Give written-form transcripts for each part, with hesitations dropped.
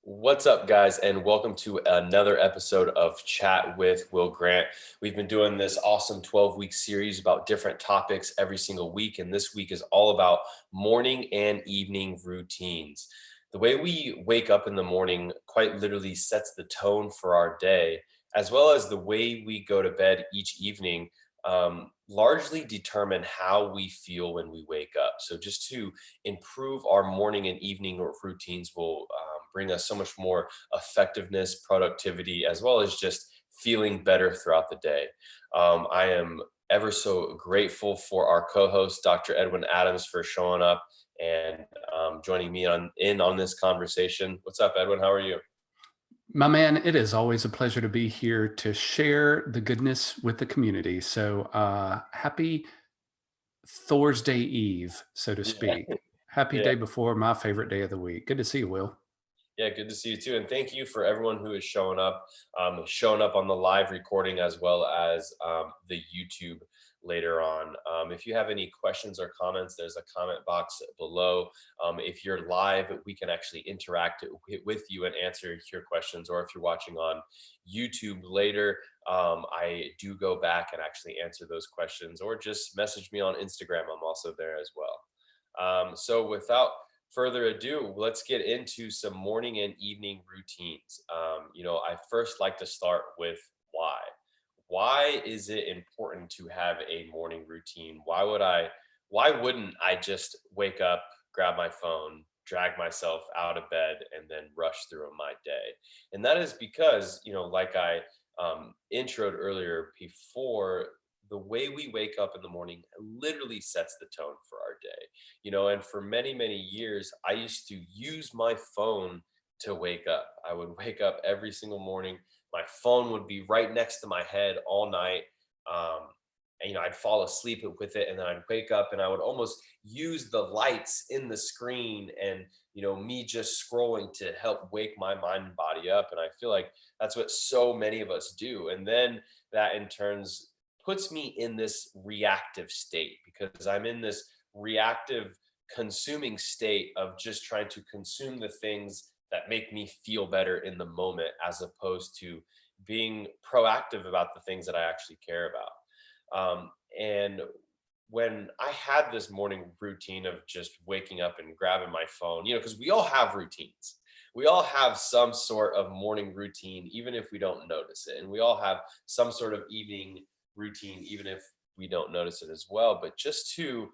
What's up, guys, and welcome to another episode of Chat with Will Grant. We've been doing this awesome 12-week series about different topics every single week, and this week is all about morning and evening routines. The way we wake up in the morning quite literally sets the tone for our day, as well as the way we go to bed each evening. Largely determine how we feel when we wake up. So, just to improve our morning and evening routines will bring us so much more effectiveness, productivity, as well as just feeling better throughout the day. I am ever so grateful for our co-host, Dr. Edwin Adams, for showing up and joining me on this conversation. What's up, Edwin? How are you? My man, it is always a pleasure to be here to share the goodness with the community. So, happy Thursday Eve, so to Yeah, speak. Happy yeah. day before my favorite day of the week. Good to see you, Will. Yeah, good to see you too. And thank you for everyone who is showing up on the live recording as well as the YouTube later on. If you have any questions or comments, there's a comment box below. If you're live, we can actually interact with you and answer your questions. Or if you're watching on YouTube later, I do go back and actually answer those questions, or just message me on Instagram. I'm also there as well. So without further ado, let's get into some morning and evening routines. I first like to start with why. Why is it important to have a morning routine? Why wouldn't I just wake up, grab my phone, drag myself out of bed, and then rush through my day? And that is because, like I introed earlier before, the way we wake up in the morning literally sets the tone for our day. And for many, many years, I used to use my phone to wake up. I would wake up every single morning. My phone would be right next to my head all night. Um, and, I'd fall asleep with it, and then I'd wake up and I would almost use the lights in the screen and, me just scrolling to help wake my mind and body up. And I feel like that's what so many of us do. And then that in turns puts me in this reactive state because I'm in this reactive consuming state of just trying to consume the things that make me feel better in the moment, as opposed to being proactive about the things that I actually care about. And when I had this morning routine of just waking up and grabbing my phone, because we all have routines. We all have some sort of morning routine, even if we don't notice it. And we all have some sort of evening routine, even if we don't notice it as well. But just to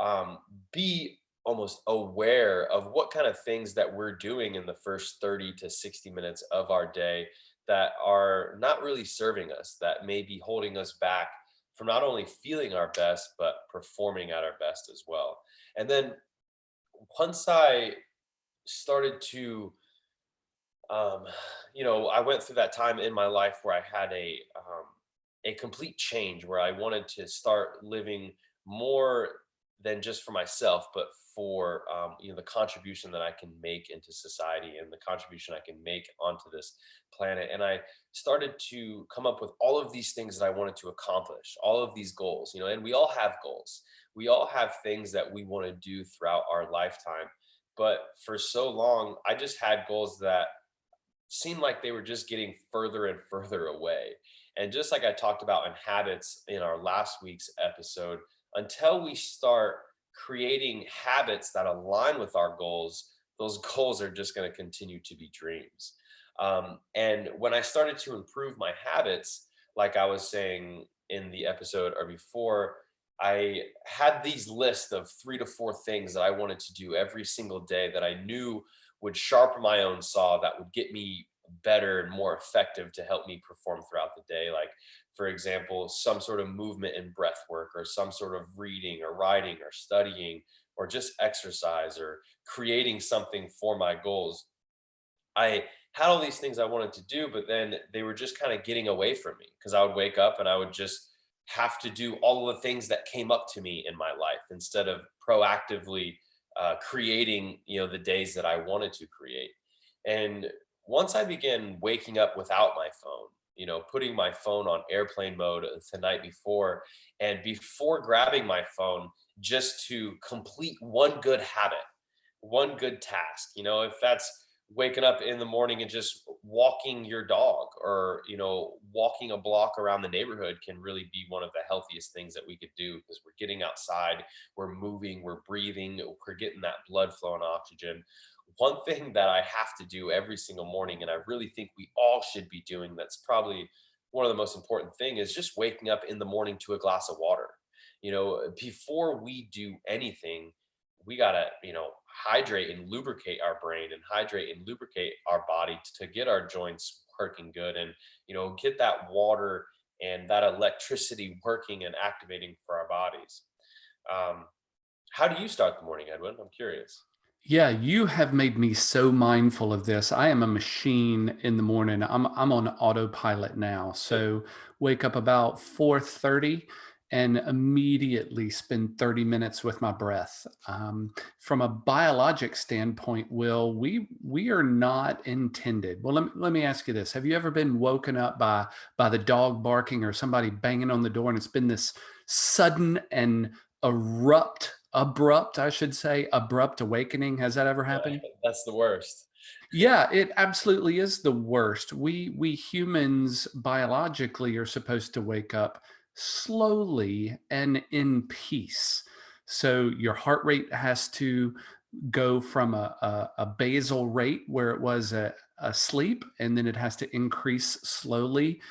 um, be almost aware of what kind of things that we're doing in the first 30 to 60 minutes of our day that are not really serving us, that may be holding us back from not only feeling our best, but performing at our best as well. And then once I started to, um, I went through that time in my life where I had a complete change where I wanted to start living more than just for myself, but for the contribution that I can make into society and the contribution I can make onto this planet. And I started to come up with all of these things that I wanted to accomplish, all of these goals. And we all have goals. We all have things that we want to do throughout our lifetime. But for so long, I just had goals that seemed like they were just getting further and further away. And just like I talked about in habits in our last week's episode, until we start creating habits that align with our goals, those goals are just going to continue to be dreams. And when I started to improve my habits, like I was saying in the episode or before, I had these lists of 3 to 4 things that I wanted to do every single day that I knew would sharpen my own saw, that would get me better and more effective to help me perform throughout the day. Like, for example, some sort of movement and breath work, or some sort of reading or writing or studying, or just exercise or creating something for my goals. I had all these things I wanted to do, but then they were just kind of getting away from me because I would wake up and I would just have to do all of the things that came up to me in my life instead of proactively creating, the days that I wanted to create. And once I began waking up without my phone, putting my phone on airplane mode the night before, and before grabbing my phone, just to complete one good habit, one good task, if that's waking up in the morning and just walking your dog, or walking a block around the neighborhood can really be one of the healthiest things that we could do, because we're getting outside, we're moving, we're breathing, we're getting that blood flow and oxygen. One thing that I have to do every single morning, and I really think we all should be doing, that's probably one of the most important thing, is just waking up in the morning to a glass of water. Before we do anything, we gotta, hydrate and lubricate our brain, and hydrate and lubricate our body to get our joints working good, and get that water and that electricity working and activating for our bodies. Um, how do you start the morning, Edwin? I'm curious. Yeah, you have made me so mindful of this. I am a machine in the morning. I'm on autopilot now. So wake up about 4:30 and immediately spend 30 minutes with my breath. From a biologic standpoint, Will, we are not intended. Well, let me ask you this. Have you ever been woken up by the dog barking or somebody banging on the door, and it's been this sudden and abrupt, I should say, abrupt awakening? Has that ever happened? That's the worst. Yeah, it absolutely is the worst. We humans biologically are supposed to wake up slowly and in peace. So your heart rate has to go from a basal rate where it was a sleep, and then it has to increase slowly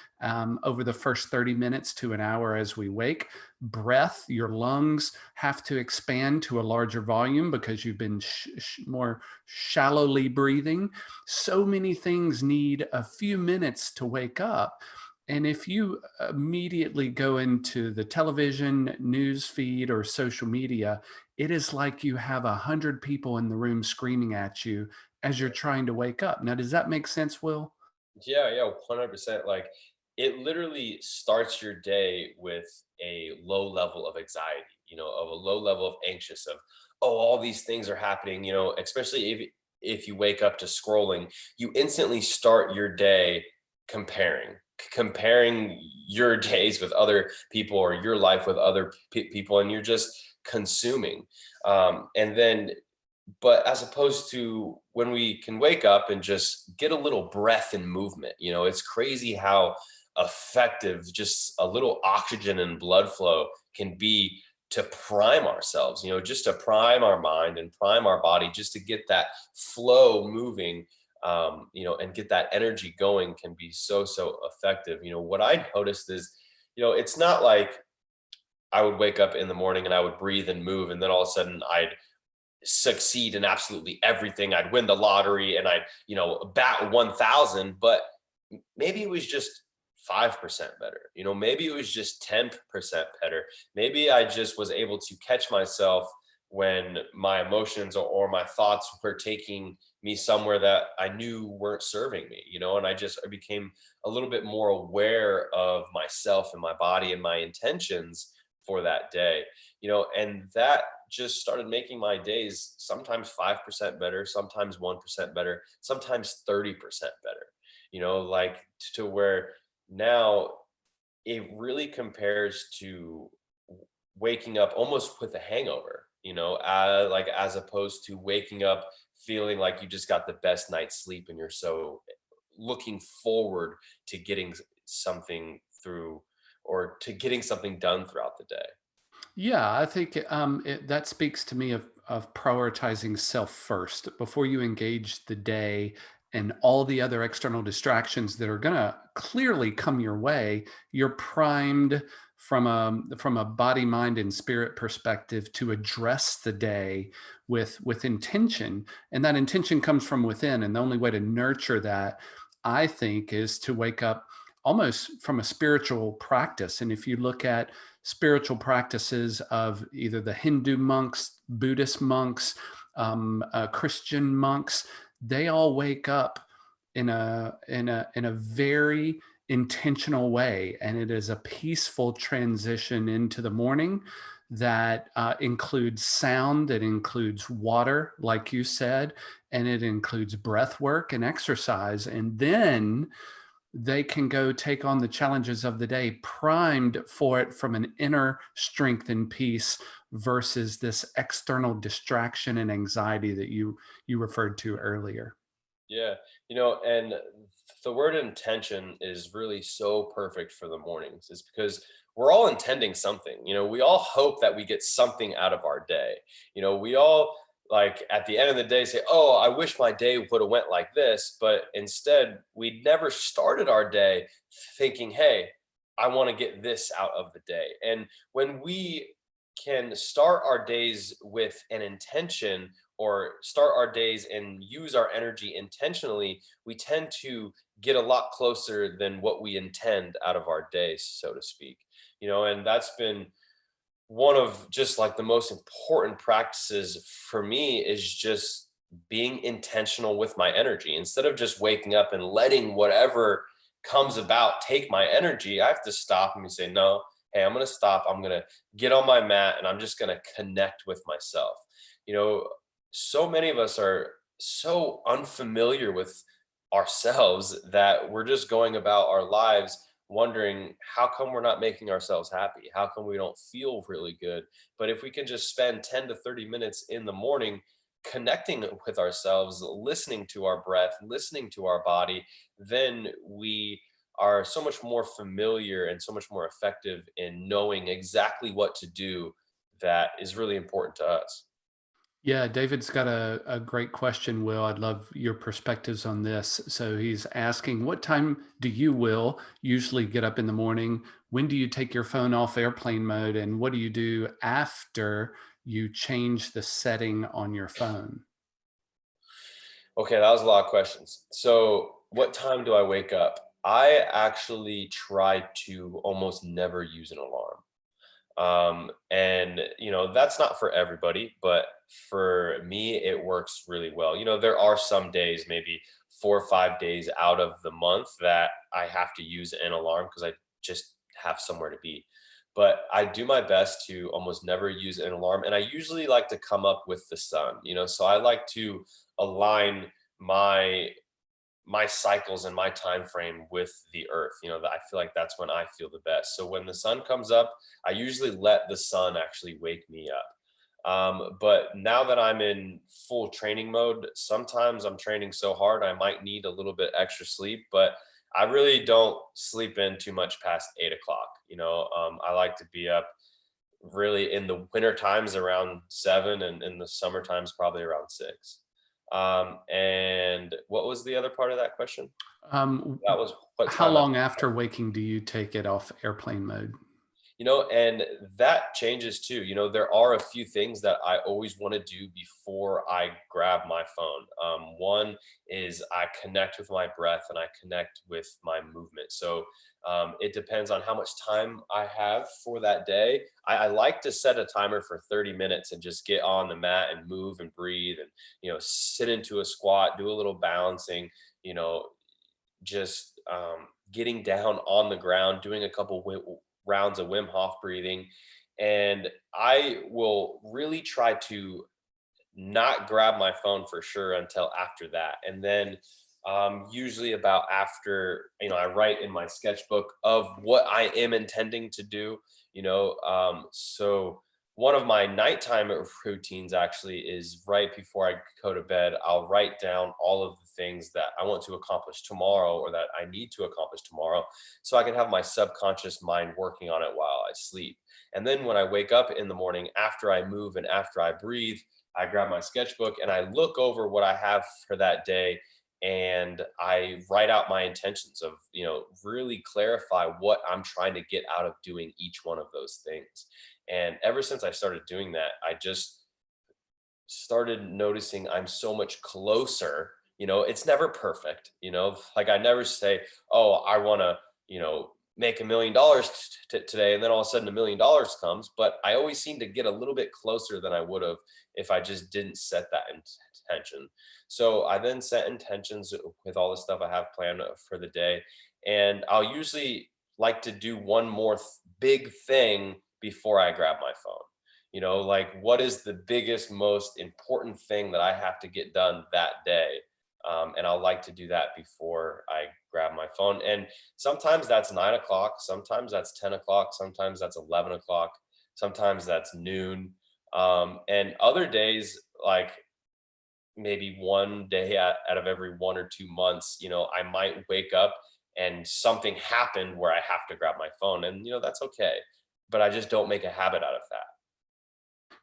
over the first 30 minutes to an hour as we wake. Breath, your lungs have to expand to a larger volume because you've been more shallowly breathing. So many things need a few minutes to wake up. And if you immediately go into the television, news feed, or social media, it is like you have 100 people in the room screaming at you as you're trying to wake up. Now, does that make sense, Will? Yeah, yeah, 100%. Like, it literally starts your day with a low level of anxiety, of a low level of anxious, of, oh, all these things are happening, especially if you wake up to scrolling, you instantly start your day comparing your days with other people, or your life with other people, and you're just consuming. And then, but as opposed to when we can wake up and just get a little breath and movement, it's crazy how effective just a little oxygen and blood flow can be to prime ourselves, just to prime our mind and prime our body, just to get that flow moving, and get that energy going, can be so effective. What I noticed is, it's not like I would wake up in the morning and I would breathe and move, and then all of a sudden I'd succeed in absolutely everything. I'd win the lottery and I'd, bat 1,000, but maybe it was just 5% better. Maybe it was just 10% better. Maybe I just was able to catch myself when my emotions, or my thoughts were taking me somewhere that I knew weren't serving me, and I became a little bit more aware of myself and my body and my intentions for that day, and that just started making my days sometimes 5% better, sometimes 1% better, sometimes 30% better, like, to where now it really compares to waking up almost with a hangover, like, as opposed to waking up feeling like you just got the best night's sleep, and you're so looking forward to getting something through, or to getting something done throughout the day. Yeah, I think that speaks to me of prioritizing self first before you engage the day and all the other external distractions that are going to clearly come your way. You're primed from a body, mind, and spirit perspective to address the day with intention, and that intention comes from within. And the only way to nurture that, I think, is to wake up almost from a spiritual practice. And if you look at spiritual practices of either the Hindu monks, Buddhist monks, Christian monks, they all wake up in a very intentional way, and it is a peaceful transition into the morning that includes sound, it includes water, like you said, and it includes breath work and exercise, and then they can go take on the challenges of the day primed for it from an inner strength and peace versus this external distraction and anxiety that you referred to earlier. Yeah, and the word intention is really so perfect for the mornings. Is because we're all intending something. We all hope that we get something out of our day. We all like at the end of the day say, "Oh, I wish my day would have went like this," but instead we never started our day thinking, "Hey, I want to get this out of the day." And when we can start our days with an intention or start our days and use our energy intentionally, we tend to get a lot closer than what we intend out of our days, so to speak. And that's been one of just like the most important practices for me is just being intentional with my energy instead of just waking up and letting whatever comes about take my energy. I have to stop and say, no, hey, I'm going to stop. I'm going to get on my mat and I'm just going to connect with myself. you know so many of us are so unfamiliar with ourselves that we're just going about our lives wondering how come we're not making ourselves happy, how come we don't feel really good. But if we can just spend 10 to 30 minutes in the morning connecting with ourselves, listening to our breath, listening to our body, then we are so much more familiar and so much more effective in knowing exactly what to do that is really important to us. Yeah, David's got a great question, Will. I'd love your perspectives on this. So he's asking, what time do you, Will, usually get up in the morning? When do you take your phone off airplane mode? And what do you do after you change the setting on your phone? Okay, that was a lot of questions. So, what time do I wake up? I actually try to almost never use an alarm. And that's not for everybody, but for me it works really well. There are some days, maybe 4 or 5 days out of the month, that I have to use an alarm because I just have somewhere to be. But I do my best to almost never use an alarm, and I usually like to come up with the sun. So I like to align my my cycles and my time frame with the earth. That I feel like that's when I feel the best. So when the sun comes up, I usually let the sun actually wake me up. But now that I'm in full training mode, sometimes I'm training so hard I might need a little bit extra sleep, but I really don't sleep in too much past 8 o'clock. I like to be up really in the winter times around 7, and in the summer times probably around 6. And what was the other part of that question? Um, That was what how time I long after waking do you take it off airplane mode? and that changes too. There are a few things that I always want to do before I grab my phone. One is I connect with my breath and I connect with my movement. So it depends on how much time I have for that day. I like to set a timer for 30 minutes and just get on the mat and move and breathe and, sit into a squat, do a little balancing, you know, just getting down on the ground, doing a couple rounds of Wim Hof breathing. And I will really try to not grab my phone for sure until after that. And then usually about after, I write in my sketchbook of what I am intending to do, so one of my nighttime routines actually is right before I go to bed, I'll write down all of the things that I want to accomplish tomorrow or that I need to accomplish tomorrow so I can have my subconscious mind working on it while I sleep. And then when I wake up in the morning, after I move and after I breathe, I grab my sketchbook and I look over what I have for that day and I write out my intentions of, really clarify what I'm trying to get out of doing each one of those things. And ever since I started doing that, I just started noticing I'm so much closer. It's never perfect, like I never say, oh, I want to, make $1 million today. And then all of a sudden $1 million comes. But I always seem to get a little bit closer than I would have if I just didn't set that intention. So I then set intentions with all the stuff I have planned for the day. And I'll usually like to do one more big thing before I grab my phone. Like what is the biggest, most important thing that I have to get done that day? And I'll like to do that before I grab my phone. And sometimes that's 9 o'clock, sometimes that's 10 o'clock, sometimes that's 11 o'clock, sometimes that's noon. And other days, like maybe one day out of every 1 or 2 months, I might wake up and something happened where I have to grab my phone, and that's okay. But I just don't make a habit out of that.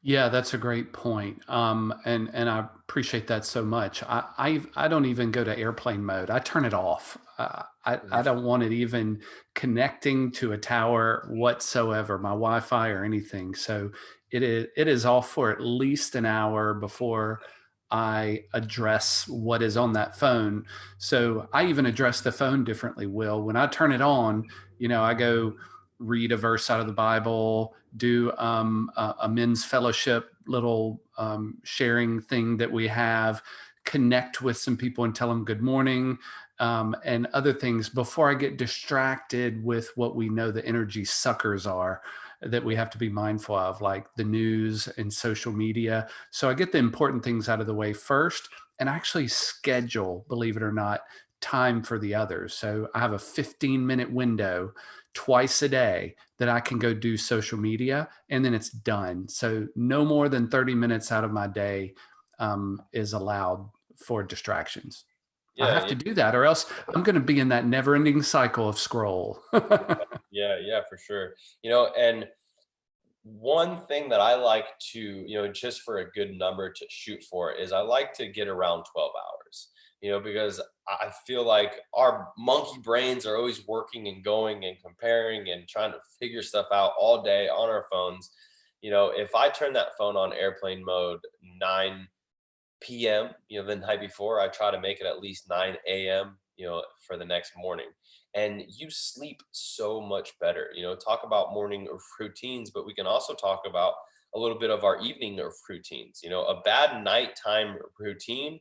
Yeah, that's a great point. And I appreciate that so much. I don't even go to airplane mode. I turn it off. I don't want it even connecting to a tower whatsoever, my Wi-Fi or anything. So it is off for at least an hour before I address what is on that phone. So I even address the phone differently, Will. When I turn it on, I go read a verse out of the Bible, do a men's fellowship little sharing thing that we have, connect with some people and tell them good morning, and other things before I get distracted with what we know the energy suckers are that we have to be mindful of, like the news and social media. So I get the important things out of the way first and actually schedule, believe it or not, time for the others. So I have a 15-minute window twice a day that I can go do social media, and then it's done. So no more than 30 minutes out of my day is allowed for distractions. I Yeah, have to do that, or else I'm going to be in that never ending cycle of scroll. yeah, for sure. And one thing that I like to, just for a good number to shoot for is I like to get around 12 hours, because I feel like our monkey brains are always working and going and comparing and trying to figure stuff out all day on our phones. If I turn that phone on airplane mode 9 p.m., the night before, I try to make it at least 9 a.m., for the next morning. And you sleep so much better. Talk about morning routines, but we can also talk about a little bit of our evening routines. A bad nighttime routine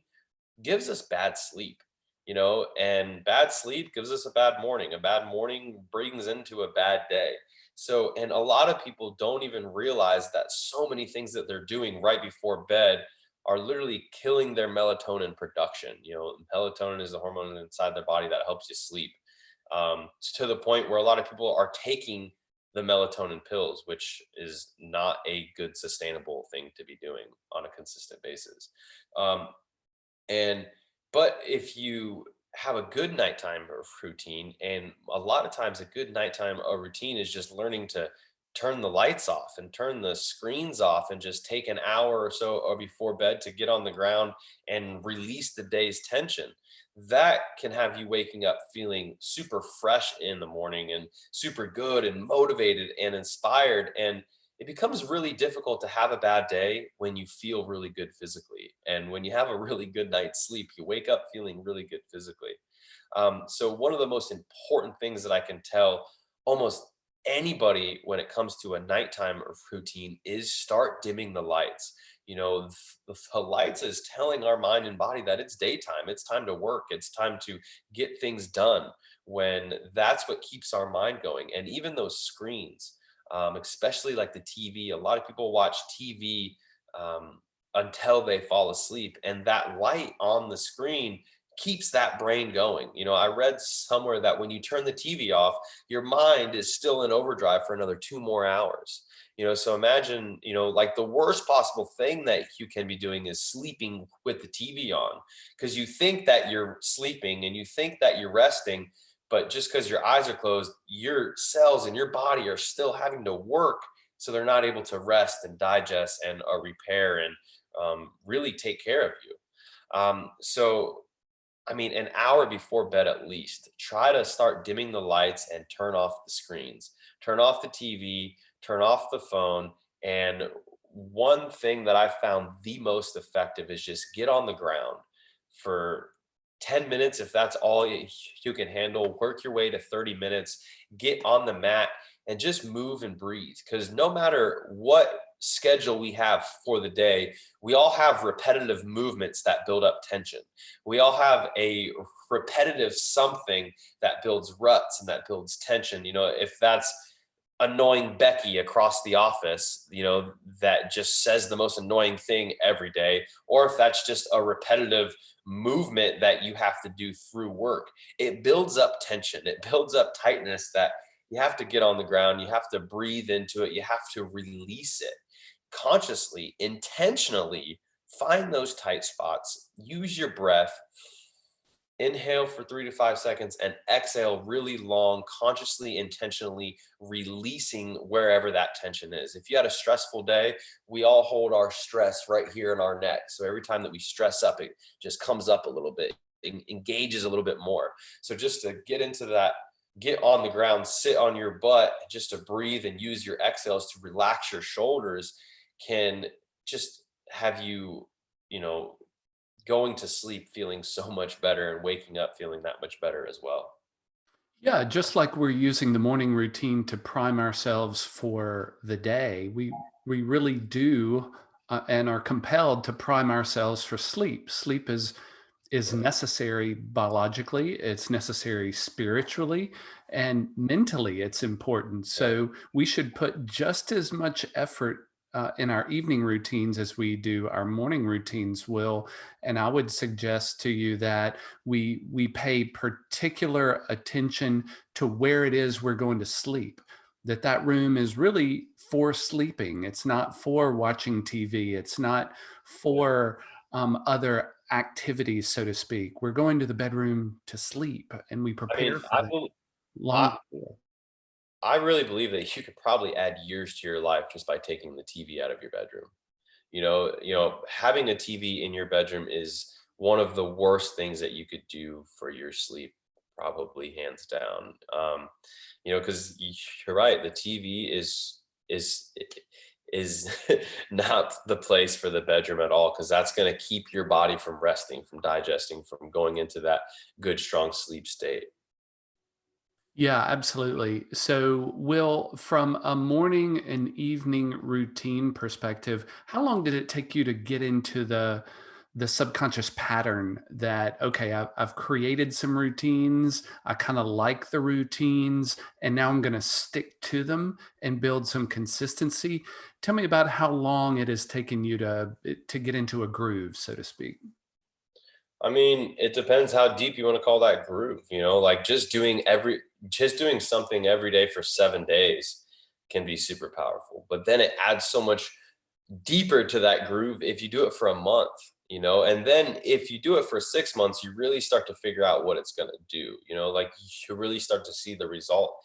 gives us bad sleep, and bad sleep gives us a bad morning. A bad morning brings into a bad day. So, and a lot of people don't even realize that so many things that they're doing right before bed are literally killing their melatonin production. Melatonin is the hormone inside their body that helps you sleep. To the point where a lot of people are taking the melatonin pills, which is not a good sustainable thing to be doing on a consistent basis. Um, and but if you have a good nighttime routine, and a lot of times a good nighttime routine is just learning to turn the lights off and turn the screens off and just take an hour or so or before bed to get on the ground and release the day's tension. That can have you waking up feeling super fresh in the morning and super good and motivated and inspired. And it becomes really difficult to have a bad day when you feel really good physically. And when you have a really good night's sleep, you wake up feeling really good physically. So, one of the most important things that I can tell almost anybody when it comes to a nighttime routine is start dimming the lights. The lights is telling our mind and body that it's daytime, it's time to work, it's time to get things done, when that's what keeps our mind going. And even those screens, especially like the TV. A lot of people watch TV until they fall asleep, and that light on the screen keeps that brain going. I read somewhere that when you turn the TV off, your mind is still in overdrive for another 2 more hours. So imagine, like the worst possible thing that you can be doing is sleeping with the TV on, because you think that you're sleeping and you think that you're resting, but just because your eyes are closed, your cells in your body are still having to work. So they're not able to rest and digest and repair and really take care of you. So, I mean, an hour before bed at least, try to start dimming the lights and turn off the screens, turn off the TV, turn off the phone. And one thing that I found the most effective is just get on the ground for 10 minutes. If that's all you can handle, work your way to 30 minutes, get on the mat and just move and breathe. Because no matter what schedule we have for the day, we all have repetitive movements that build up tension. We all have a repetitive something that builds ruts and that builds tension. If that's annoying Becky across the office, that just says the most annoying thing every day, or if that's just a repetitive movement that you have to do through work, it builds up tension, it builds up tightness that you have to get on the ground, you have to breathe into it, you have to release it consciously, intentionally Find those tight spots. Use your breath. Inhale for 3 to 5 seconds and exhale really long, consciously, intentionally releasing wherever that tension is. If you had a stressful day, we all hold our stress right here in our neck. So every time that we stress up, it just comes up a little bit, engages a little bit more. So just to get into that, get on the ground, sit on your butt, just to breathe and use your exhales to relax your shoulders can just have you, you know, going to sleep feeling so much better and waking up feeling that much better as well. Yeah, just like we're using the morning routine to prime ourselves for the day, we really do and are compelled to prime ourselves for sleep. Sleep is necessary biologically, it's necessary spiritually, and mentally it's important. Yeah. So we should put just as much effort in our evening routines as we do our morning routines will. And I would suggest to you that we pay particular attention to where it is we're going to sleep. That room is really for sleeping. It's not for watching TV. It's not Yeah. for other activities, so to speak. We're going to the bedroom to sleep, and we I mean, prepare for that long I before. I really believe that you could probably add years to your life just by taking the TV out of your bedroom. Having a TV in your bedroom is one of the worst things that you could do for your sleep, probably hands down. Because you're right, the TV is not the place for the bedroom at all, because that's going to keep your body from resting, from digesting, from going into that good, strong sleep state. Yeah, absolutely. So, Will, from a morning and evening routine perspective, how long did it take you to get into the subconscious pattern that okay, I've created some routines, I kind of like the routines, and now I'm going to stick to them and build some consistency? Tell me about how long it has taken you to get into a groove, so to speak. I mean, it depends how deep you want to call that groove, like just doing something every day for 7 days can be super powerful. But then it adds so much deeper to that groove if you do it for a month, and then if you do it for 6 months, you really start to figure out what it's going to do, like you really start to see the result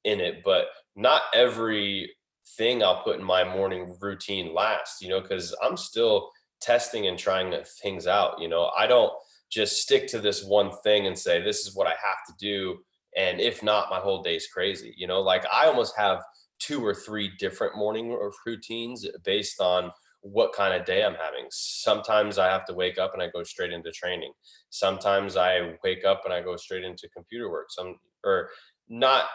in it. But not every thing I'll put in my morning routine lasts, because I'm still testing and trying things out. I don't just stick to this one thing and say, this is what I have to do. And if not, my whole day's crazy. Like I almost have 2 or 3 different morning routines based on what kind of day I'm having. Sometimes I have to wake up and I go straight into training. Sometimes I wake up and I go straight into computer work. Or not,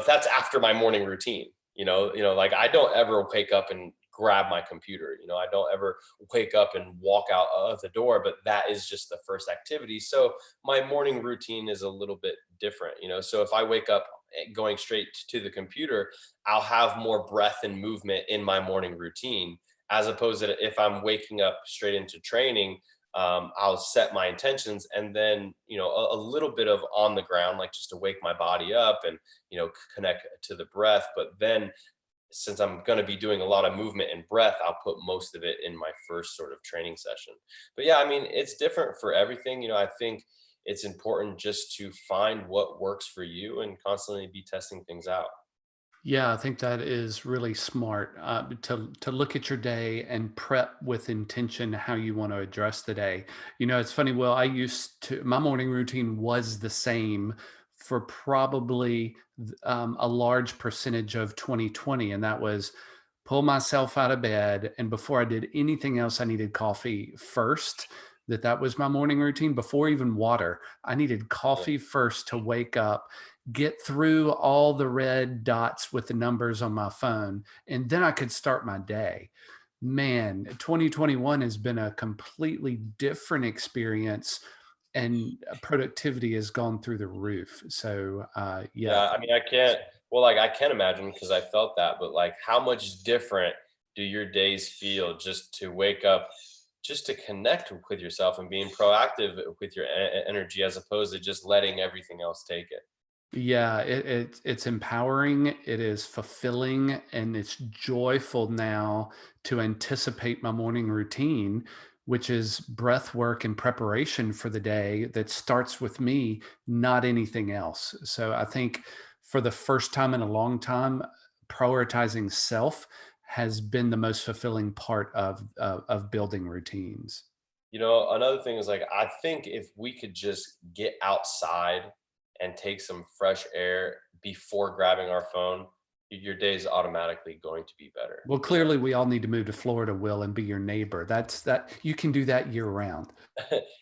that's after my morning routine. Like I don't ever wake up and grab my computer. I don't ever wake up and walk out of the door, but that is just the first activity. So my morning routine is a little bit different. So if I wake up going straight to the computer, I'll have more breath and movement in my morning routine, as opposed to if I'm waking up straight into training. I'll set my intentions and then a little bit of on the ground, like just to wake my body up and connect to the breath. But then since I'm going to be doing a lot of movement and breath, I'll put most of it in my first sort of training session. But yeah, I mean, it's different for everything. I think it's important just to find what works for you and constantly be testing things out. Yeah, I think that is really smart to look at your day and prep with intention how you want to address the day. It's funny. Well, I used to my morning routine was the same for probably a large percentage of 2020, and that was pull myself out of bed, and before I did anything else, I needed coffee first. That was my morning routine before even water. I needed Yeah. coffee first to wake up, get through all the red dots with the numbers on my phone, and then I could start my day. Man, 2021 has been a completely different experience, and productivity has gone through the roof. So, yeah, Yeah, I mean, I can't. Well, like I can imagine because I felt that, but like, how much different do your days feel just to wake up, just to connect with yourself and being proactive with your energy, as opposed to just letting everything else take it. yeah, it's empowering, it is fulfilling, and it's joyful now to anticipate my morning routine which is breath work and preparation for the day that starts with me, not anything else. So I think for the first time in a long time, prioritizing self has been the most fulfilling part of building routines. Another thing is like, I think if we could just get outside and take some fresh air before grabbing our phone, your day is automatically going to be better. Well, clearly we all need to move to Florida, Will, and be your neighbor. That you can do that year round.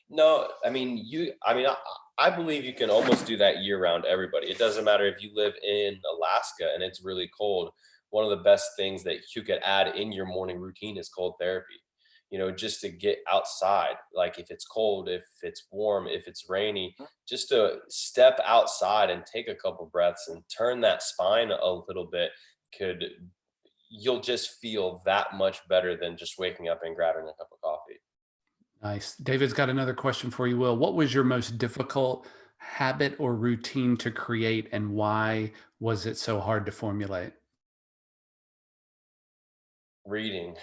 No, I mean, I believe you can almost do that year round, everybody. It doesn't matter if you live in Alaska and it's really cold. One of the best things that you could add in your morning routine is cold therapy. Just to get outside, like if it's cold, if it's warm, if it's rainy, just to step outside and take a couple breaths and turn that spine a little bit could you'll just feel that much better than just waking up and grabbing a cup of coffee. Nice. David's got another question for you, Will. What was your most difficult habit or routine to create, and why was it so hard to formulate? Reading.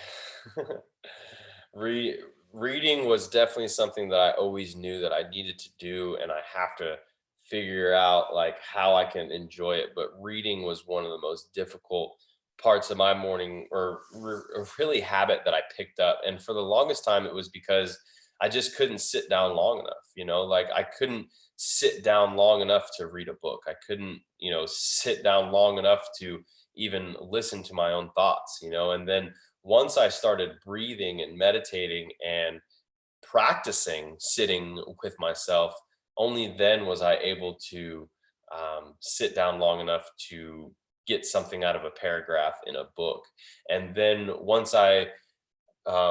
Reading was definitely something that I always knew that I needed to do, and I have to figure out like how I can enjoy it. But reading was one of the most difficult parts of my morning, or a really habit that I picked up. And for the longest time, it was because I just couldn't sit down long enough. Like I couldn't sit down long enough to read a book. I couldn't, sit down long enough to even listen to my own thoughts. And then once I started breathing and meditating and practicing sitting with myself, only then was I able to sit down long enough to get something out of a paragraph in a book. And then once I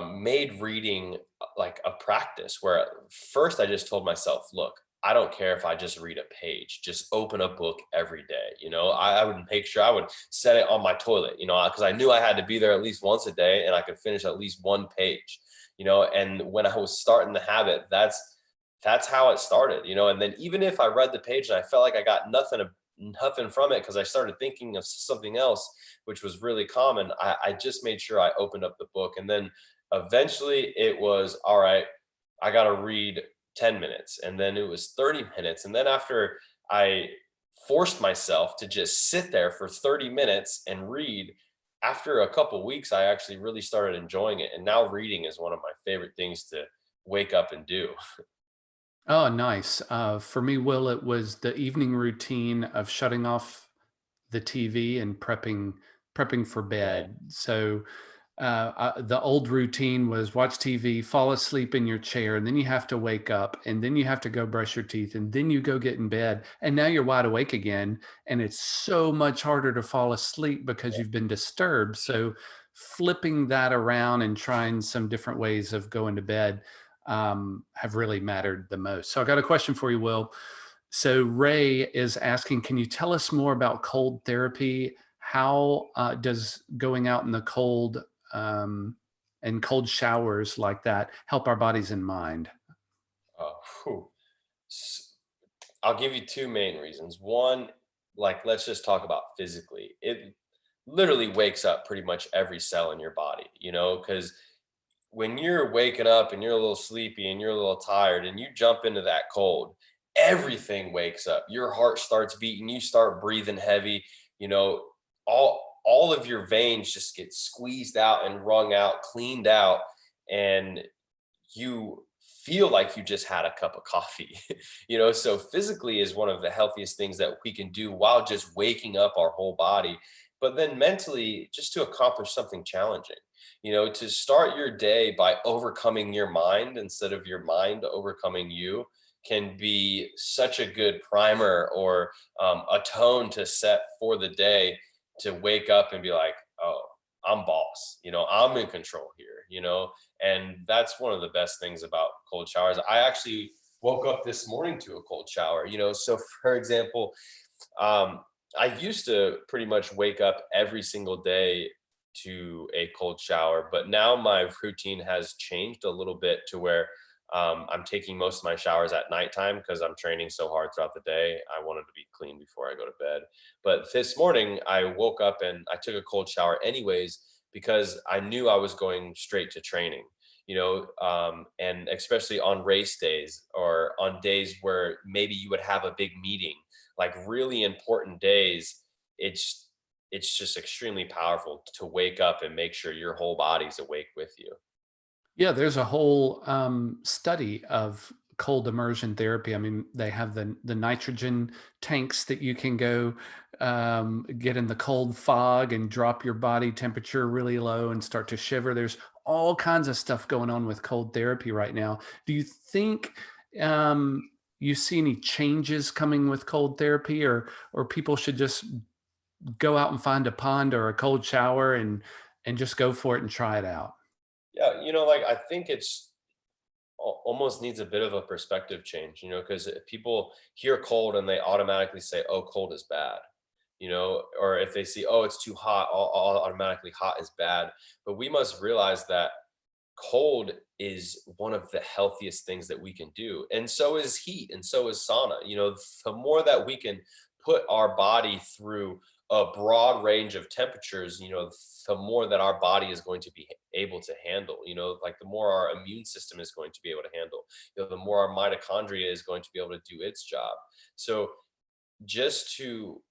made reading like a practice, where first I just told myself, look, I don't care if I just read a page, just open a book every day. I would make sure I would set it on my toilet, because I knew I had to be there at least once a day and I could finish at least one page. And when I was starting the habit, that's how it started. And then even if I read the page and I felt like I got nothing from it because I started thinking of something else, which was really common, I just made sure I opened up the book. And then eventually it was, all right, I got to read 10 minutes. And then it was 30 minutes. And then after I forced myself to just sit there for 30 minutes and read, after a couple weeks, I actually really started enjoying it. And now reading is one of my favorite things to wake up and do. Oh, nice. For me, Will, it was the evening routine of shutting off the TV and prepping for Okay. bed. So the old routine was watch TV, fall asleep in your chair, and then you have to wake up, and then you have to go brush your teeth, and then you go get in bed, and now you're wide awake again, and it's so much harder to fall asleep because you've been disturbed. So flipping that around and trying some different ways of going to bed have really mattered the most. So I got a question for you, Will. So Ray is asking, can you tell us more about cold therapy? How does going out in the cold um, and cold showers like that help our bodies and mind? Whew. S- I'll give you two main reasons. One, like, let's just talk about physically. It literally wakes up pretty much every cell in your body, because when you're waking up and you're a little sleepy and you're a little tired and you jump into that cold, everything wakes up. Your heart starts beating, you start breathing heavy, you know, all of your veins just get squeezed out and wrung out, cleaned out, and you feel like you just had a cup of coffee. So physically is one of the healthiest things that we can do while just waking up our whole body. But then mentally, just to accomplish something challenging, to start your day by overcoming your mind instead of your mind overcoming you, can be such a good primer, or a tone to set for the day, to wake up and be like, oh, I'm boss, I'm in control here, and that's one of the best things about cold showers. I actually woke up this morning to a cold shower. So for example, um, I used to pretty much wake up every single day to a cold shower, but now my routine has changed a little bit to where I'm taking most of my showers at nighttime because I'm training so hard throughout the day. I wanted to be clean before I go to bed. But this morning, I woke up and I took a cold shower anyways because I knew I was going straight to training. and especially on race days or on days where maybe you would have a big meeting, like really important days. It's just extremely powerful to wake up and make sure your whole body's awake with you. Yeah, there's a whole study of cold immersion therapy. I mean, they have the nitrogen tanks that you can go get in the cold fog and drop your body temperature really low and start to shiver. There's all kinds of stuff going on with cold therapy right now. Do you think you see any changes coming with cold therapy, or people should just go out and find a pond or a cold shower and just go for it and try it out? Yeah, like I think it's almost needs a bit of a perspective change, because people hear cold and they automatically say, "Oh, cold is bad," or if they see, "Oh, it's too hot," all automatically hot is bad. But we must realize that cold is one of the healthiest things that we can do, and so is heat, and so is sauna. The more that we can put our body through a broad range of temperatures, the more that our body is going to be able to handle. Like the more our immune system is going to be able to handle, the more our mitochondria is going to be able to do its job. So just to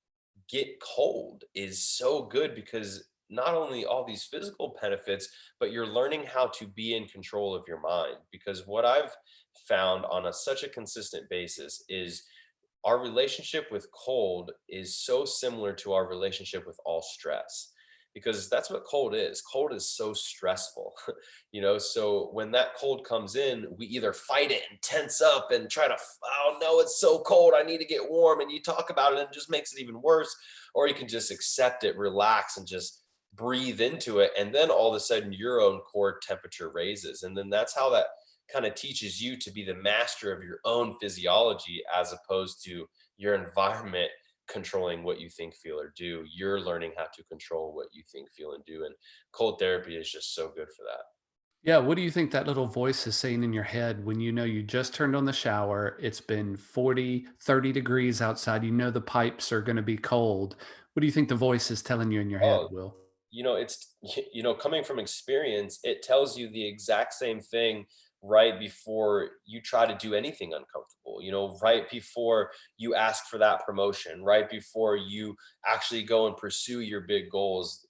get cold is so good, because not only all these physical benefits, but you're learning how to be in control of your mind. Because what I've found on such a consistent basis is our relationship with cold is so similar to our relationship with all stress, because that's what cold is. Cold is so stressful. So when that cold comes in, we either fight it and tense up and try to, oh no, it's so cold, I need to get warm, and you talk about it and it just makes it even worse. Or you can just accept it, relax, and just breathe into it, and then all of a sudden your own core temperature raises, and then that's how that kind of teaches you to be the master of your own physiology, as opposed to your environment controlling what you think, feel, or do. You're learning how to control what you think, feel, and do. And cold therapy is just so good for that. Yeah, what do you think that little voice is saying in your head when you know you just turned on the shower, it's been 40, 30 degrees outside, you know the pipes are gonna be cold. What do you think the voice is telling you in your head, Oh, Will? it's coming from experience, it tells you the exact same thing right before you try to do anything uncomfortable, right before you ask for that promotion, right before you actually go and pursue your big goals,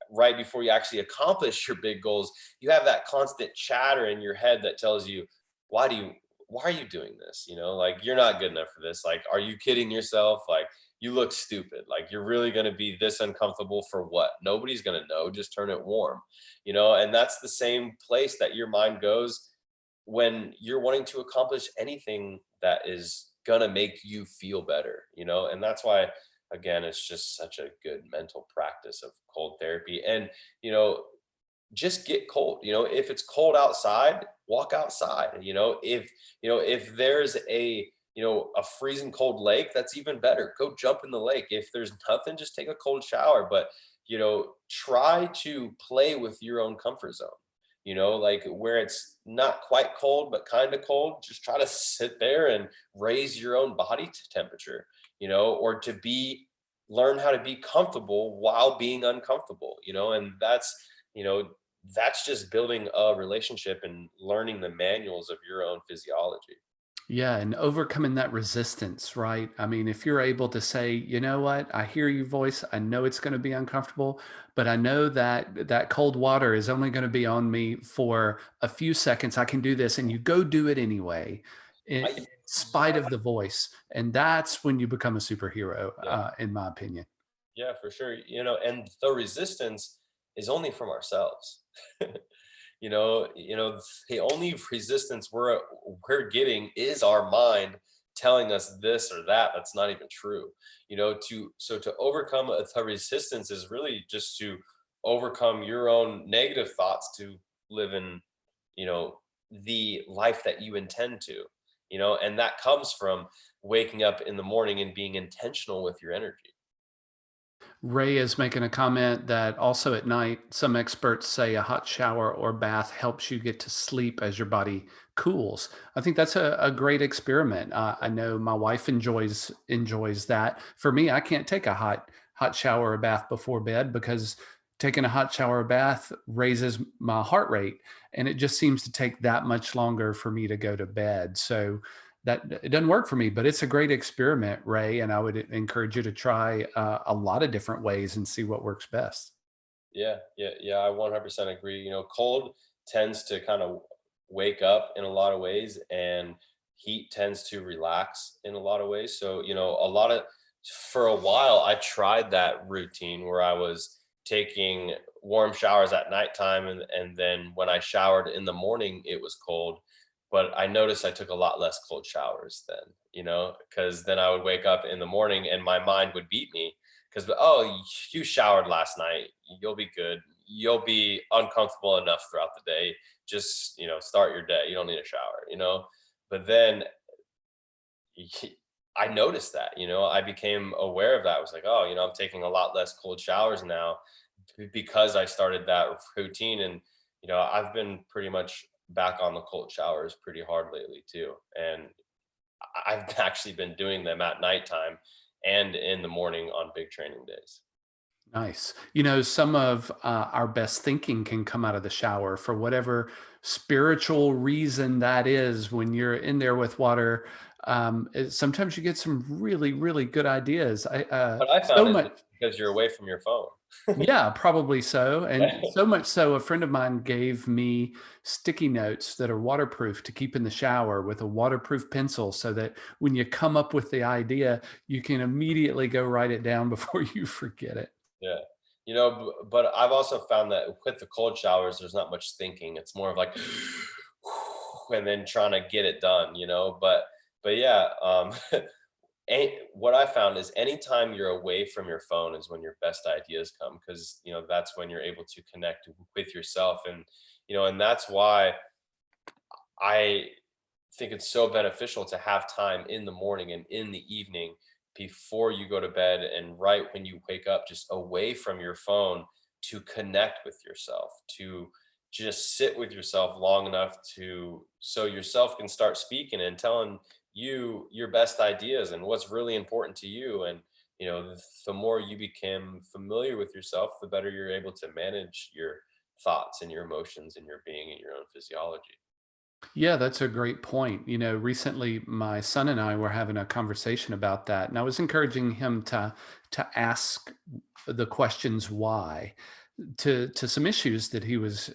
right before you actually accomplish your big goals. You have that constant chatter in your head that tells you, why do you why are you doing this? Like, you're not good enough for this. Like, are you kidding yourself? Like, you look stupid. Like, you're really going to be this uncomfortable for what? Nobody's going to know. Just turn it warm. And that's the same place that your mind goes when you're wanting to accomplish anything that is going to make you feel better, and that's why, again, it's just such a good mental practice of cold therapy. And you know just get cold. If it's cold outside, walk outside. If there's a freezing cold lake, that's even better. Go jump in the lake. If there's nothing, just take a cold shower. But try to play with your own comfort zone. Like where it's not quite cold but kind of cold, just try to sit there and raise your own body temperature. Or to be learn how to be comfortable while being uncomfortable. And you know that's just building a relationship and learning the manuals of your own physiology. Yeah, and overcoming that resistance, right? I mean, if you're able to say, you know what, I hear your voice, I know it's going to be uncomfortable, but I know that that cold water is only going to be on me for a few seconds. I can do this, and you go do it anyway, I in spite Yeah, of the voice, and that's when you become a superhero, yeah, in my opinion. yeah, for sure. And the resistance is only from ourselves. The only resistance we're getting is our mind telling us this or that that's not even true. To overcome the resistance is really just to overcome your own negative thoughts to live in, you know, the life that you intend to, and that comes from waking up in the morning and being intentional with your energy. Ray is making a comment that also at night, some experts say a hot shower or bath helps you get to sleep as your body cools. I think that's a great experiment. I know my wife enjoys that. For me, I can't take a hot shower or bath before bed because taking a hot shower or bath raises my heart rate, and it just seems to take that much longer for me to go to bed. So that it doesn't work for me, but it's a great experiment, Ray, and I would encourage you to try a lot of different ways and see what works best. Yeah, yeah, yeah. I 100% agree. Cold tends to kind of wake up in a lot of ways, and heat tends to relax in a lot of ways. So, for a while, I tried that routine where I was taking warm showers at nighttime, and then when I showered in the morning, it was cold. But I noticed I took a lot less cold showers then, because then I would wake up in the morning and my mind would beat me because, oh, you showered last night, you'll be good, you'll be uncomfortable enough throughout the day, just start your day, you don't need a shower. But then I noticed that, I became aware of that. I was like, oh, I'm taking a lot less cold showers now because I started that routine. And I've been pretty much back on the cold showers pretty hard lately too, and I've actually been doing them at nighttime and in the morning on big training days. Nice. Some of our best thinking can come out of the shower for whatever spiritual reason that is. When you're in there with water, sometimes you get some really, really good ideas. What I So found is much. it's because you're away from your phone. Yeah, probably so. And Yeah. so much so, a friend of mine gave me sticky notes that are waterproof to keep in the shower with a waterproof pencil so that when you come up with the idea, you can immediately go write it down before you forget it. Yeah. But I've also found that with the cold showers, there's not much thinking. It's more of like, and then trying to get it done. But yeah, what I found is anytime you're away from your phone is when your best ideas come, because that's when you're able to connect with yourself. And that's why I think it's so beneficial to have time in the morning and in the evening before you go to bed and right when you wake up, just away from your phone, to connect with yourself, to just sit with yourself long enough to so yourself can start speaking and telling you your best ideas and what's really important to you. And the more you become familiar with yourself, the better you're able to manage your thoughts and your emotions and your being and your own physiology. Yeah, that's a great point. Recently my son and I were having a conversation about that, and I was encouraging him to ask the questions why to some issues that he was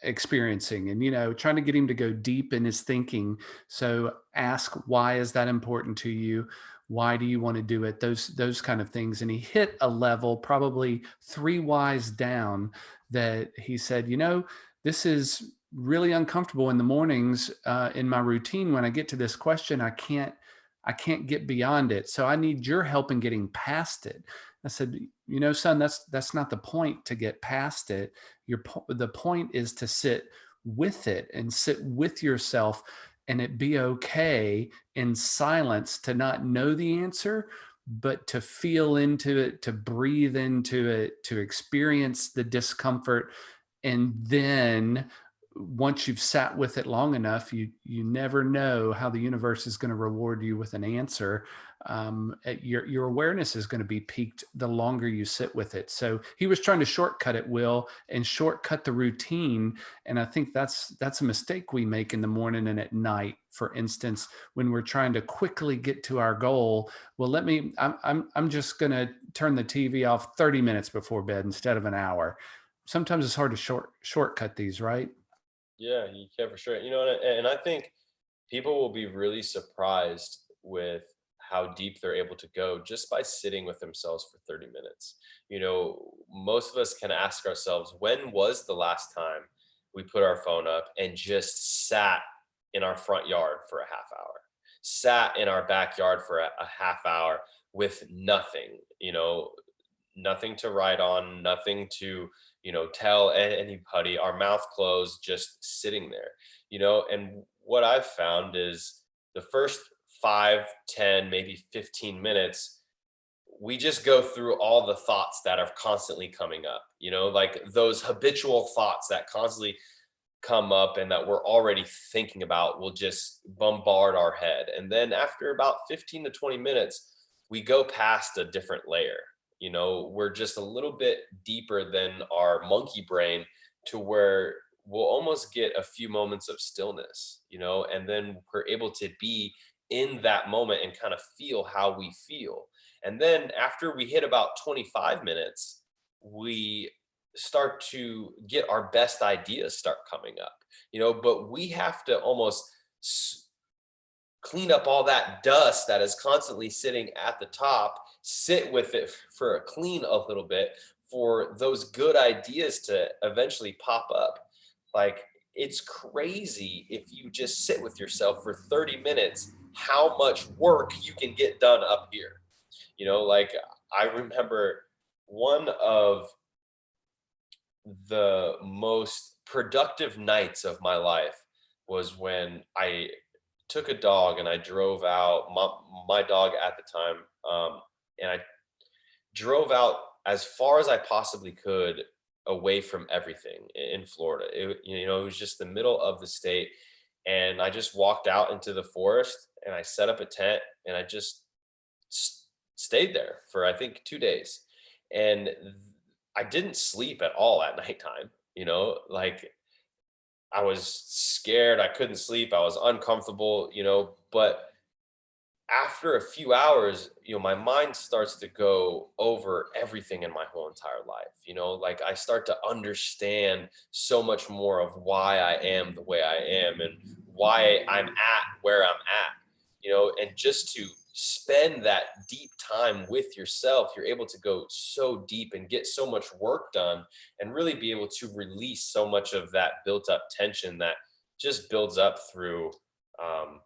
experiencing, and trying to get him to go deep in his thinking. So ask, why is that important to you? Why do you want to do it? Those kind of things. And he hit a level probably three whys down that he said, this is really uncomfortable in the mornings in my routine. When I get to this question, I can't get beyond it. So I need your help in getting past it. I said, son, that's not the point to get past it. The point is to sit with it and sit with yourself, and it be okay in silence to not know the answer, but to feel into it, to breathe into it, to experience the discomfort. And then once you've sat with it long enough, you never know how the universe is going to reward you with an answer. Your awareness is going to be peaked the longer you sit with it. So he was trying to shortcut it, Will, and shortcut the routine. And I think that's a mistake we make in the morning and at night. For instance, when we're trying to quickly get to our goal, well, I'm just going to turn the TV off 30 minutes before bed instead of an hour. Sometimes it's hard to shortcut these, right? Yeah, you can for sure. And I think people will be really surprised with how deep they're able to go just by sitting with themselves for 30 minutes. Most of us can ask ourselves, when was the last time we put our phone up and just sat in our front yard for a half hour, sat in our backyard for a half hour with nothing, nothing to write on, nothing to, tell anybody, our mouth closed, just sitting there, and what I've found is the first 5, 10, maybe 15 minutes, we just go through all the thoughts that are constantly coming up, like those habitual thoughts that constantly come up and that we're already thinking about will just bombard our head. And then after about 15 to 20 minutes, we go past a different layer. We're just a little bit deeper than our monkey brain to where we'll almost get a few moments of stillness, and then we're able to be in that moment and kind of feel how we feel. And then after we hit about 25 minutes, we start to get our best ideas start coming up, but we have to almost clean up all that dust that is constantly sitting at the top, sit with it for a clean a little bit for those good ideas to eventually pop up. Like, it's crazy if you just sit with yourself for 30 minutes, how much work you can get done up here. Like, I remember one of the most productive nights of my life was when I took a dog and I drove out my dog at the time, and I drove out as far as I possibly could away from everything in Florida. It was just the middle of the state, and I just walked out into the forest and I set up a tent and I just stayed there for, I think, 2 days, and I didn't sleep at all at nighttime. Like, I was scared. I couldn't sleep. I was uncomfortable, but after a few hours, my mind starts to go over everything in my whole entire life. Like, I start to understand so much more of why I am the way I am and why I'm at where I'm at, and just to spend that deep time with yourself, you're able to go so deep and get so much work done and really be able to release so much of that built up tension that just builds up through, um,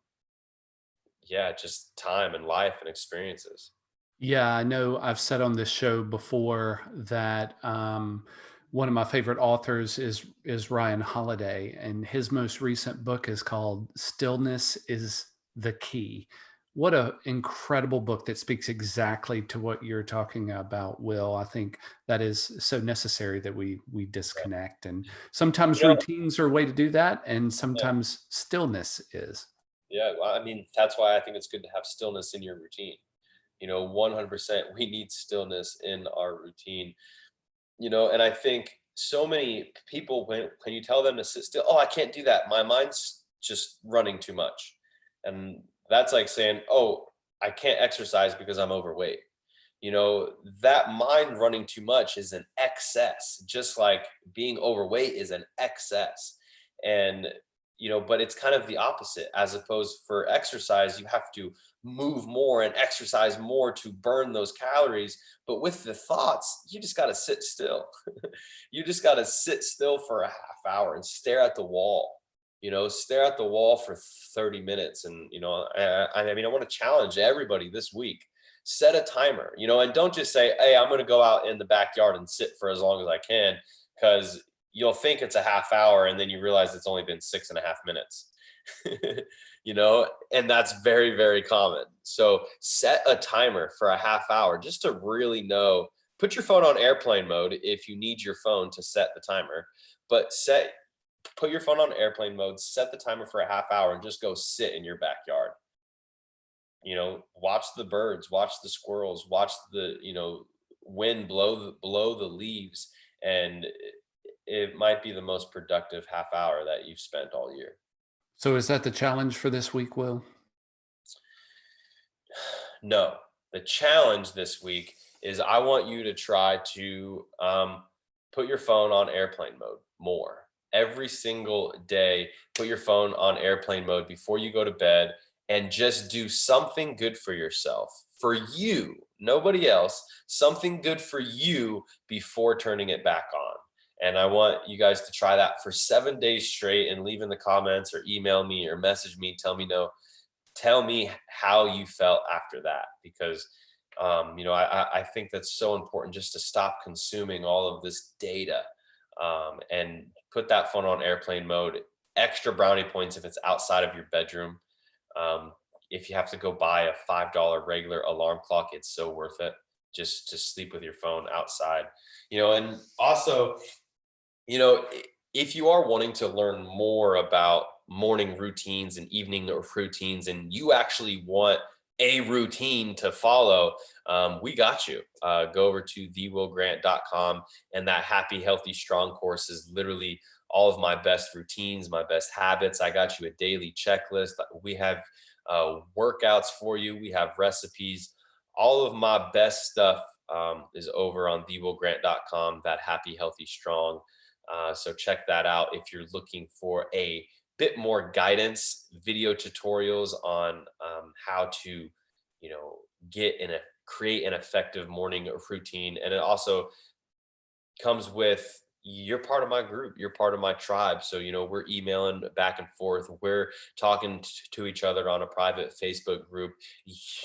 yeah, just time and life and experiences. Yeah, I know I've said on this show before that one of my favorite authors is Ryan Holiday, and his most recent book is called "Stillness is the Key." What a incredible book that speaks exactly to what you're talking about, Will. I think that is so necessary that we Yeah. disconnect, and sometimes You know, routines are a way to do that, and yeah, sometimes stillness is. yeah. Well, I mean, that's why I think it's good to have stillness in your routine. 100% we need stillness in our routine. And I think so many people, when you tell them to sit still, oh, I can't do that. My mind's just running too much. And that's like saying, oh, I can't exercise because I'm overweight. That mind running too much is an excess, just like being overweight is an excess. And, but it's kind of the opposite. As opposed, for exercise, you have to move more and exercise more to burn those calories. But with the thoughts, you just got to sit still. You just got to sit still for a half hour and stare at the wall. Stare at the wall for 30 minutes. And, I mean, I want to challenge everybody this week: set a timer, and don't just say, hey, I'm going to go out in the backyard and sit for as long as I can, because you'll think it's a half hour and then you realize it's only been 6.5 minutes. And that's very, very common. So set a timer for a half hour just to really know. Put your phone on airplane mode if you need your phone to set the timer, but put your phone on airplane mode, set the timer for a half hour, and just go sit in your backyard. Watch the birds, watch the squirrels, watch the, wind blow the leaves, and it might be the most productive half hour that you've spent all year. So is that the challenge for this week, Will? No, the challenge this week is I want you to try to put your phone on airplane mode more. Every single day, put your phone on airplane mode before you go to bed, and just do something good for yourself, for you, nobody else, something good for you before turning it back on. And I want you guys to try that for 7 days straight and leave in the comments or email me or message me. Tell me how you felt after that, because I think that's so important, just to stop consuming all of this data, and put that phone on airplane mode. Extra brownie points if it's outside of your bedroom. um, if you have to go buy a $5 regular alarm clock, it's so worth it just to sleep with your phone outside. And also, if you are wanting to learn more about morning routines and evening routines, and you actually want a routine to follow, we got you. Go over to thewillgrant.com, and that Happy Healthy Strong course is literally all of my best routines, my best habits. I got you a daily checklist. We have workouts for you. We have recipes. All of my best stuff is over on thewillgrant.com, that Happy Healthy Strong. So check that out if you're looking for a bit more guidance, video tutorials on how to, you know, create an effective morning routine. And it also comes with, you're part of my group, you're part of my tribe. So, we're emailing back and forth, we're talking to each other on a private Facebook group.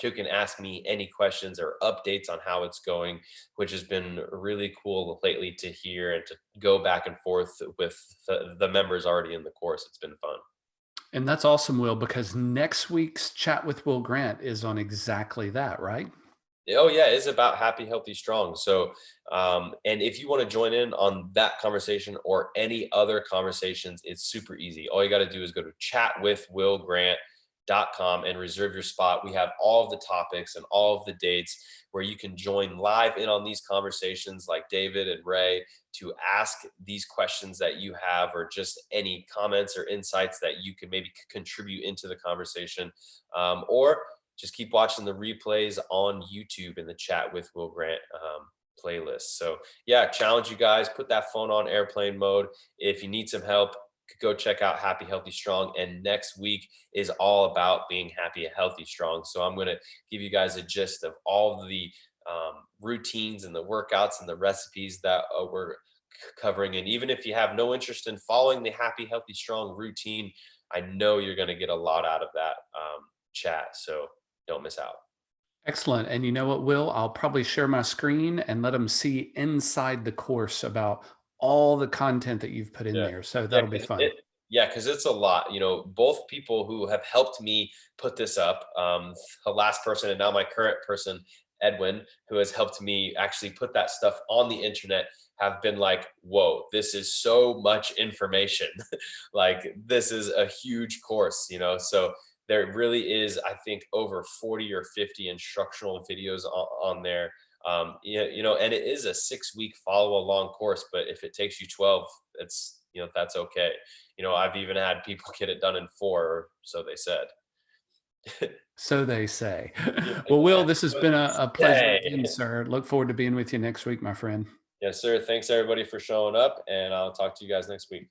You can ask me any questions or updates on how it's going, which has been really cool lately to hear and to go back and forth with the members already in the course. It's been fun. And that's awesome, Will, because next week's chat with Will Grant is on exactly that, right? Oh yeah, it's about Happy, Healthy, Strong. So, and if you want to join in on that conversation or any other conversations, it's super easy. All you got to do is go to chatwithwillgrant.com and reserve your spot. We have all of the topics and all of the dates where you can join live in on these conversations, like David and Ray, to ask these questions that you have, or just any comments or insights that you can maybe contribute into the conversation, or just keep watching the replays on YouTube in the Chat with Will Grant playlist. So yeah, challenge you guys, put that phone on airplane mode. If you need some help, go check out Happy, Healthy, Strong. And next week is all about being happy, healthy, strong. So I'm going to give you guys a gist of all of the routines and the workouts and the recipes that we're covering. And even if you have no interest in following the Happy, Healthy, Strong routine, I know you're going to get a lot out of that chat. So don't miss out. Excellent. And you know what, Will? I'll probably share my screen and let them see inside the course about all the content that you've put in Yeah. there. So Yeah, that'll be because fun. it's a lot. Both people who have helped me put this up, the last person and now my current person, Edwin, who has helped me actually put that stuff on the internet, have been like, whoa, this is so much information. Like, this is a huge course, so there really is, I think, over 40 or 50 instructional videos on there. And it is a 6-week follow along course, but if it takes you 12, that's okay. I've even had people get it done in 4, or so they said. So they say. Yeah, Well, Will, yeah. this has What been they a pleasure say. again, sir. Look forward to being with you next week, my friend. Yes, sir. Thanks everybody for showing up, and I'll talk to you guys next week.